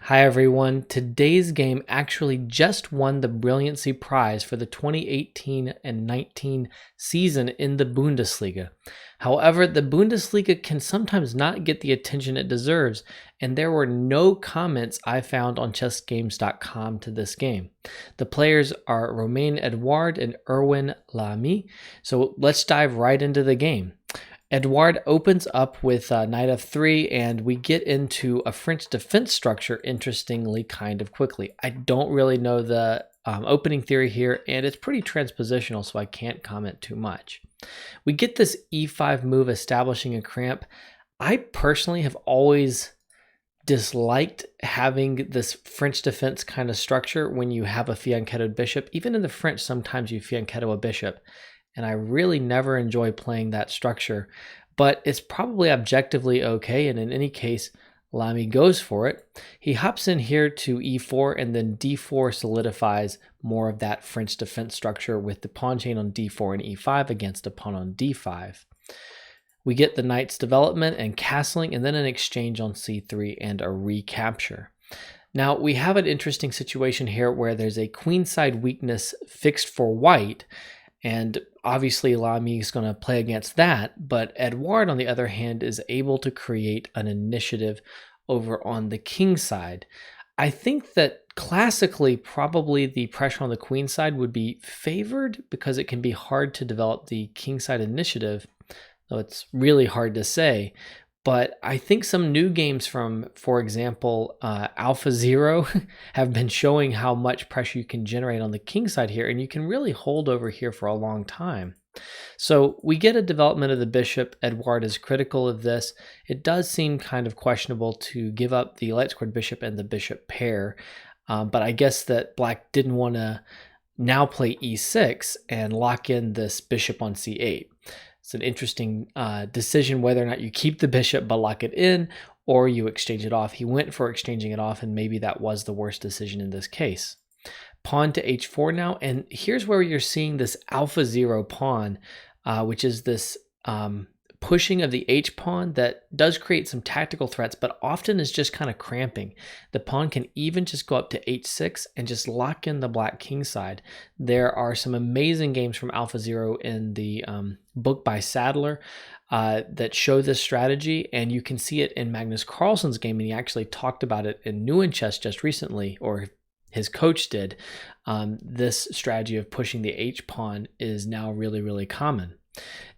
Hi everyone. Today's game actually just won the Brilliancy Prize for the 2018 and 19 season in the Bundesliga. However, the Bundesliga can sometimes not get the attention it deserves, and there were no comments I found on chessgames.com to this game. The players are Romain Edouard and Erwin L'Ami, so let's dive right into the game. Edouard opens up with knight f3, and we get into a French defense structure, interestingly, kind of quickly. I don't really know the opening theory here, and it's pretty transpositional, so I can't comment too much. We get this e5 move establishing a cramp. I personally have always disliked having this French defense kind of structure when you have a fianchettoed bishop. Even in the French, sometimes you fianchetto a bishop, and I really never enjoy playing that structure, but it's probably objectively okay, and in any case, L'Ami goes for it. He hops in here to e4, and then d4 solidifies more of that French defense structure with the pawn chain on d4 and e5 against a pawn on d5. We get the knight's development and castling, and then an exchange on c3 and a recapture. Now, we have an interesting situation here where there's a queenside weakness fixed for white, and obviously L'Ami is going to play against that, but Edouard, on the other hand, is able to create an initiative over on the king side. I think that classically, probably the pressure on the queen side would be favored because it can be hard to develop the king side initiative, though it's really hard to say. But I think some new games from, for example, Alpha Zero have been showing how much pressure you can generate on the king side here, and you can really hold over here for a long time. So we get a development of the bishop. Edouard is critical of this. It does seem kind of questionable to give up the light squared bishop and the bishop pair, but I guess that black didn't want to now play e6 and lock in this bishop on c8. It's an interesting decision whether or not you keep the bishop but lock it in, or you exchange it off. He went for exchanging it off, and maybe that was the worst decision in this case. Pawn to h4 now, and here's where you're seeing this Alpha Zero pawn, which is this pushing of the h-pawn that does create some tactical threats, but often is just kind of cramping. The pawn can even just go up to h6 and just lock in the black king side. There are some amazing games from Alpha Zero in the book by Sadler that show this strategy, and you can see it in Magnus Carlsen's game, and he actually talked about it in New in Chess just recently, or his coach did. This strategy of pushing the h-pawn is now really, really common.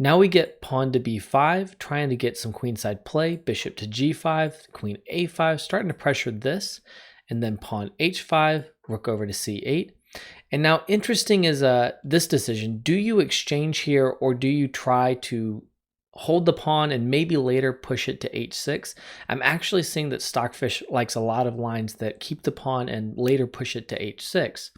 Now we get pawn to b5, trying to get some queenside play, bishop to g5, queen a5, starting to pressure this, and then pawn h5, rook over to c8. And now interesting is this decision. Do you exchange here, or do you try to hold the pawn and maybe later push it to h6? I'm actually seeing that Stockfish likes a lot of lines that keep the pawn and later push it to h6.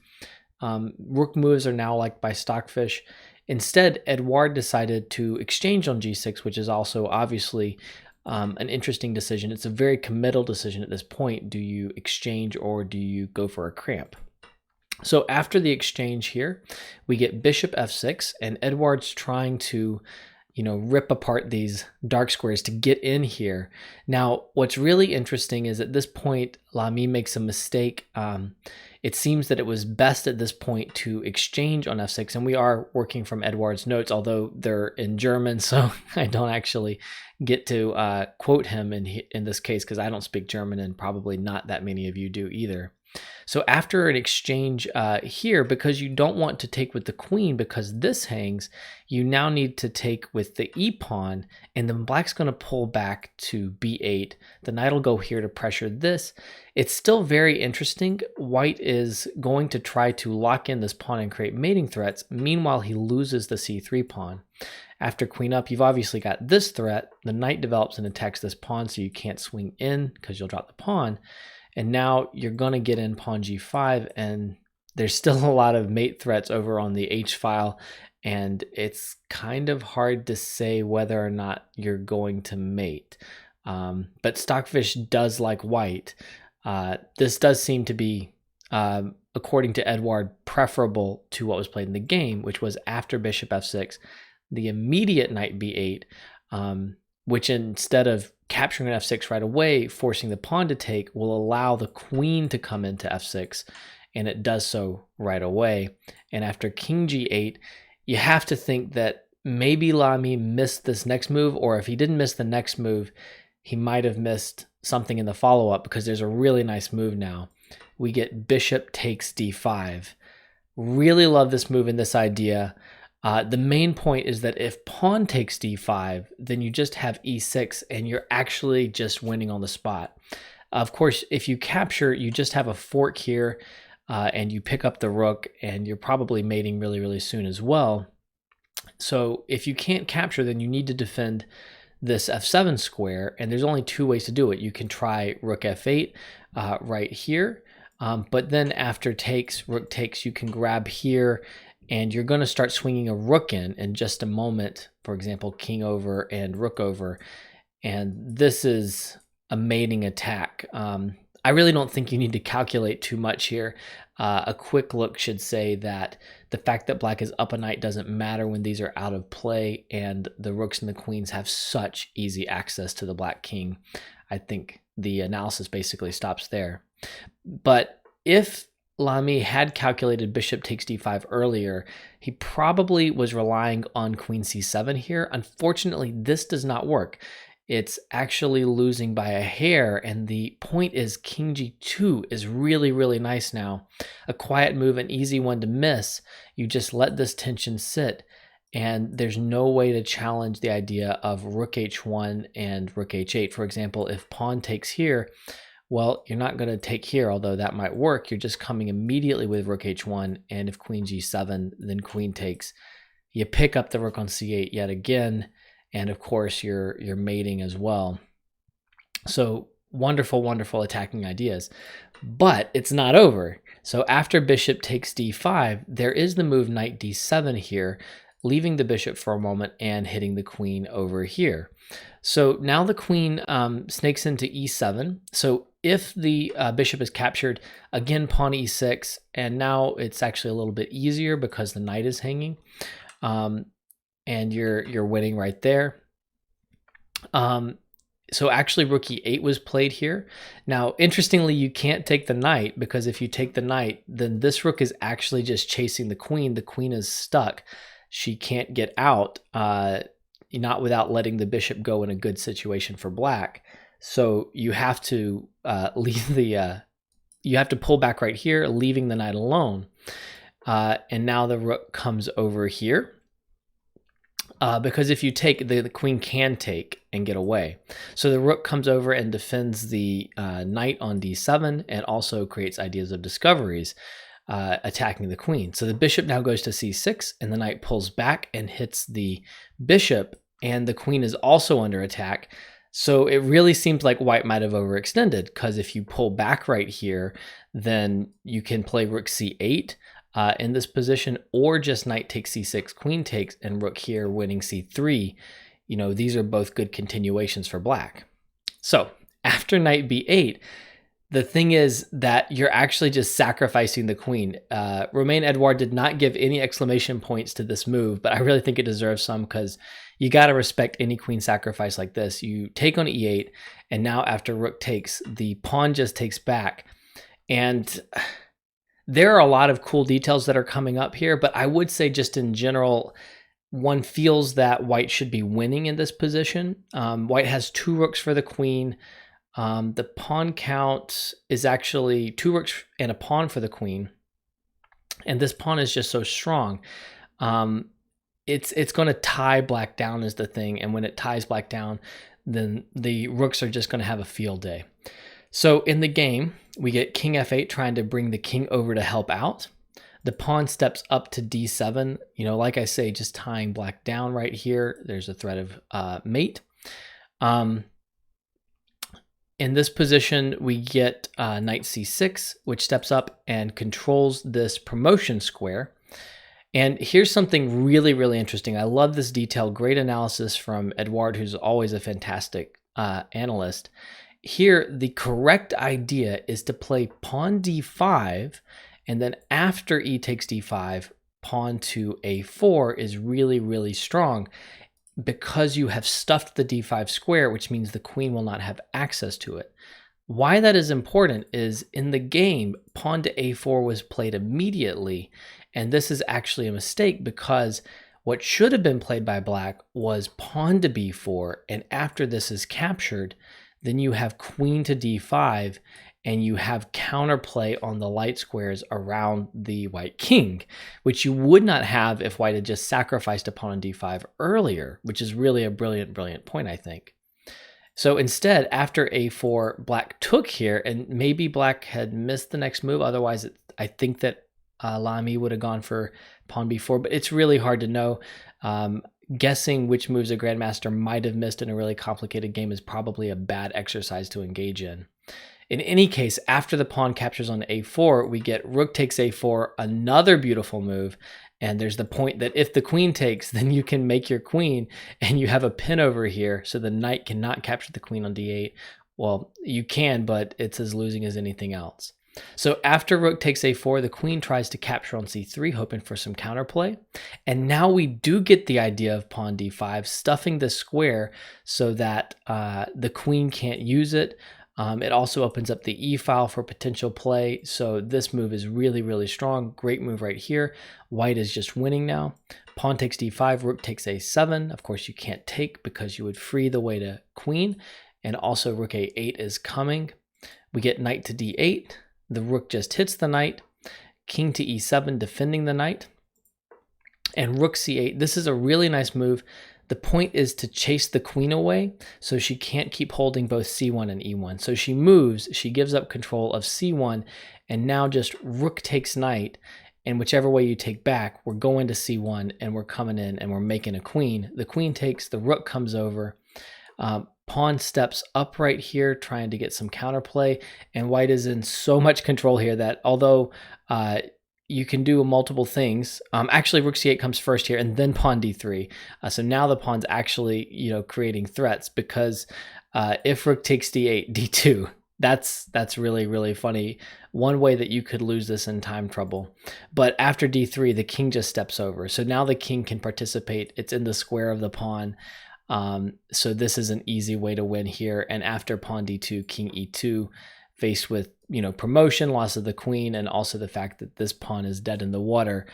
Rook moves are now liked by Stockfish. Instead, Edouard decided to exchange on g6, which is also obviously an interesting decision. It's a very committal decision at this point. Do you exchange or do you go for a cramp? So after the exchange here, we get bishop f6, and Edouard's trying to, rip apart these dark squares to get in here. Now, what's really interesting is at this point, L'Ami makes a mistake. It seems that it was best at this point to exchange on f6, and we are working from Edouard's notes, although they're in German, so I don't actually get to quote him in this case because I don't speak German, and probably not that many of you do either. So after an exchange here, because you don't want to take with the queen because this hangs, you now need to take with the e-pawn, and then black's going to pull back to b8. The knight will go here to pressure this. It's still very interesting. White is going to try to lock in this pawn and create mating threats. Meanwhile, he loses the c3 pawn. After queen up, you've obviously got this threat. The knight develops and attacks this pawn, so you can't swing in because you'll drop the pawn. And now you're going to get in pawn g5, and there's still a lot of mate threats over on the h-file, and it's kind of hard to say whether or not you're going to mate. But Stockfish does like white. This does seem to be, according to Edouard, preferable to what was played in the game, which was after bishop f6, the immediate knight b8, which instead of capturing an f6 right away, forcing the pawn to take, will allow the queen to come into f6, and it does so right away. And after king g8, you have to think that maybe L'Ami missed this next move, or if he didn't miss the next move, he might have missed something in the follow-up, because there's a really nice move now. We get bishop takes d5. Really love this move and this idea. The main point is that if pawn takes d5, then you just have e6, and you're actually just winning on the spot. Of course, if you capture, you just have a fork here, and you pick up the rook, and you're probably mating really, really soon as well. So if you can't capture, then you need to defend this f7 square, and there's only two ways to do it. You can try rook f8 right here, but then after takes, rook takes, you can grab here, and you're going to start swinging a rook in just a moment. For example, king over and rook over, and this is a mating attack. I really don't think you need to calculate too much here. A quick look should say that the fact that black is up a knight doesn't matter when these are out of play, and the rooks and the queens have such easy access to the black king. I think the analysis basically stops there. But if L'Ami had calculated bishop takes d5 earlier, he probably was relying on queen c7 here. Unfortunately, this does not work. It's actually losing by a hair, and the point is king g2 is really, really nice now. A quiet move, an easy one to miss. You just let this tension sit, and there's no way to challenge the idea of rook h1 and rook h8. For example, if pawn takes here, well, you're not going to take here, although that might work. You're just coming immediately with rook h1, and if queen g7, then queen takes. You pick up the rook on c8 yet again, and of course you're mating as well. So wonderful, wonderful attacking ideas. But it's not over. So after bishop takes d5, there is the move knight d7 here, leaving the bishop for a moment and hitting the queen over here. So now the queen snakes into e7. So if the bishop is captured, again pawn e6, and now it's actually a little bit easier because the knight is hanging, and you're winning right there. So actually rook e8 was played here. Now, interestingly, you can't take the knight, because if you take the knight, then this rook is actually just chasing the queen. The queen is stuck. She can't get out, not without letting the bishop go in a good situation for black. So you have to leave the, you have to pull back right here, leaving the knight alone. And now the rook comes over here. Because if you take, the queen can take and get away. So the rook comes over and defends the knight on d7, and also creates ideas of discoveries, attacking the queen. So the bishop now goes to c6, and the knight pulls back and hits the bishop, and the queen is also under attack. So it really seems like white might have overextended, because if you pull back right here, then you can play rook c8, in this position, or just knight takes c6, queen takes, and rook here winning c3. You know, these are both good continuations for black. So after knight b8, the thing is that you're actually just sacrificing the queen. Romain Edouard did not give any exclamation points to this move, but I really think it deserves some, because you got to respect any queen sacrifice like this. You take on e8, and now after rook takes, the pawn just takes back. And there are a lot of cool details that are coming up here, but I would say just in general, one feels that white should be winning in this position. White has 2 rooks for the queen. The pawn count is actually 2 rooks and a pawn for the queen. And this pawn is just so strong. It's going to tie black down is the thing. And when it ties black down, then the rooks are just going to have a field day. So in the game, we get king f8 trying to bring the king over to help out. The pawn steps up to d7. You know, like I say, just tying black down right here. There's a threat of mate. In this position, we get knight c6, which steps up and controls this promotion square. And here's something really, really interesting. I love this detail. Great analysis from Edouard, who's always a fantastic analyst. Here, the correct idea is to play pawn d5, and then after e takes d5, pawn to a4 is really, really strong. because you have stuffed the d5 square, which means the queen will not have access to it. Why that is important is in the game, pawn to a4 was played immediately, and this is actually a mistake because what should have been played by black was pawn to b4, and after this is captured, then you have queen to d5, and you have counterplay on the light squares around the white king, which you would not have if white had just sacrificed a pawn on d5 earlier, which is really a brilliant, brilliant point, I think. So instead, after a4, black took here, and maybe black had missed the next move. Otherwise, I think that L'Ami would have gone for pawn b4, but it's really hard to know. Guessing which moves a grandmaster might have missed in a really complicated game is probably a bad exercise to engage in. In any case, after the pawn captures on a4, we get rook takes a4, another beautiful move. And there's the point that if the queen takes, then you can make your queen and you have a pin over here. So the knight cannot capture the queen on d8. Well, you can, but it's as losing as anything else. So after rook takes a4, the queen tries to capture on c3, hoping for some counterplay. And now we do get the idea of pawn d5, stuffing the square so that the queen can't use it. It also opens up the E file for potential play. So this move is really, really strong. Great move right here. White is just winning now. Pawn takes d5, rook takes a7. Of course, you can't take because you would free the way to queen. And also rook a8 is coming. We get knight to d8. The rook just hits the knight. King to e7, defending the knight. And rook c8. This is a really nice move. The point is to chase the queen away so she can't keep holding both c1 and e1. So she moves, she gives up control of c1, and now just rook takes knight, and whichever way you take back, we're going to c1, and we're coming in, and we're making a queen. The queen takes, the rook comes over. Pawn steps up right here, trying to get some counterplay, and white is in so much control here that although you can do multiple things. Actually, rook c8 comes first here, and then pawn d3. So now the pawn's actually, creating threats because if rook takes d8, d2. That's really, really funny. One way that you could lose this in time trouble. But after d3, the king just steps over. So now the king can participate. It's in the square of the pawn. So this is an easy way to win here. And after pawn d2, king e2, faced with promotion, loss of the queen, and also the fact that this pawn is dead in the water,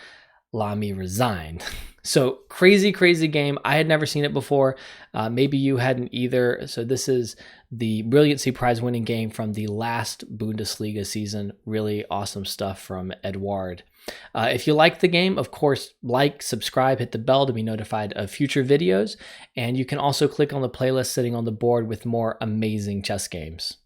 L'Ami resigned. So crazy, crazy game. I had never seen it before. Maybe you hadn't either. So this is the Brilliancy Prize winning game from the last Bundesliga season. Really awesome stuff from Edouard. If you like the game, of course, like, subscribe, hit the bell to be notified of future videos. And you can also click on the playlist sitting on the board with more amazing chess games.